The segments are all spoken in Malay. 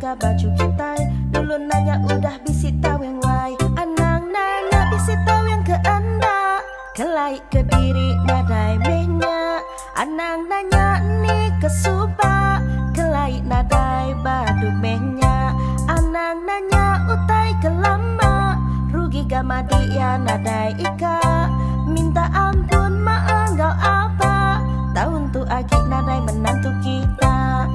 rega baju kita. Dulu nanya udah bisi taweng wai, anang nanya bisi taweng ke anda. Kelai ke diri nadai mehnya, anang nanya ni ke suba. Kelai nadai badu mehnya, anang nanya utai ke lama. Rugi gama dia nadai ika, minta ampun maanggau apa. Tahun tu agi nadai menantu kita.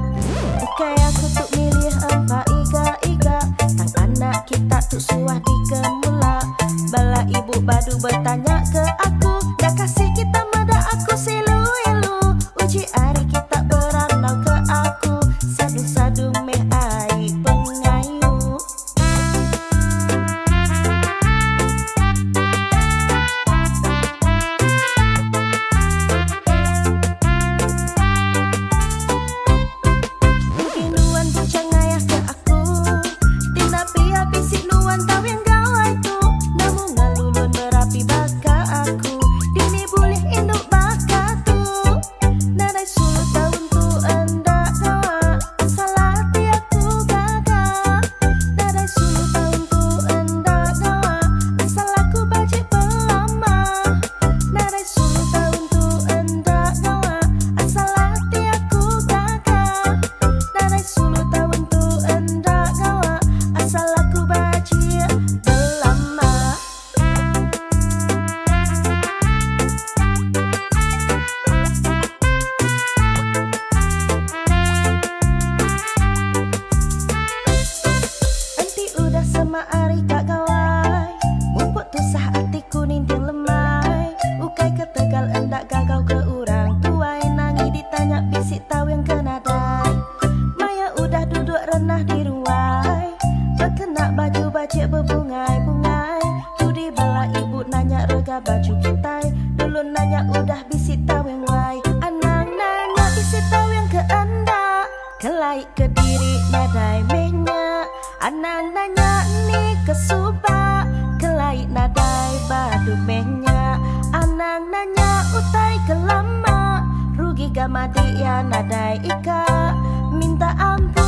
Bukai aku tu milih empa iga-iga, tang anak kita tu suah di kemula. Bala ibu badu bertanya ke aku, dah kasih kita mada aku silu-ilu. Uji hari kita beranau ke aku, sadung-sadung meh ai pengayu. Mungkin nuan bucang ngayah ke aku, tina pia bisik nuan tahu yang gawai tu. Namun ngalulun berapi baka aku, dini boleh induk baka tu. Nadai sulut tahun tu endak gawa, salah hati aku gagal. Nadai sulut tahun tu endak gawa, asal aku bajik pelama. Nadai sulut tahun tu endak gawa, asal hati aku gagal. Nadai sulut tahun tu endak gawa, asal aku bajik pelama. Anti udah sama hari kak gawai, mumpuk tu sah hatiku ninting lemai. Ukai ketegal endak gagau ke urang tuai, nangi ditanya bisik tahu yang kenadai. Maya udah duduk renah di ruai, berkenak baju bajik berbungai-bungai. Tudi bala ibu nanya rega baju kita. Dulu nanya udah bisik tahu yang wai, anang nanya bisik tahu yang ke anda. Kelai ke diri nadai mehnya, anang nanya ni ke suba. Kelai nadai badu mehnya, anang nanya utai ke lama. Rugi gama dia nadai ika, minta ampun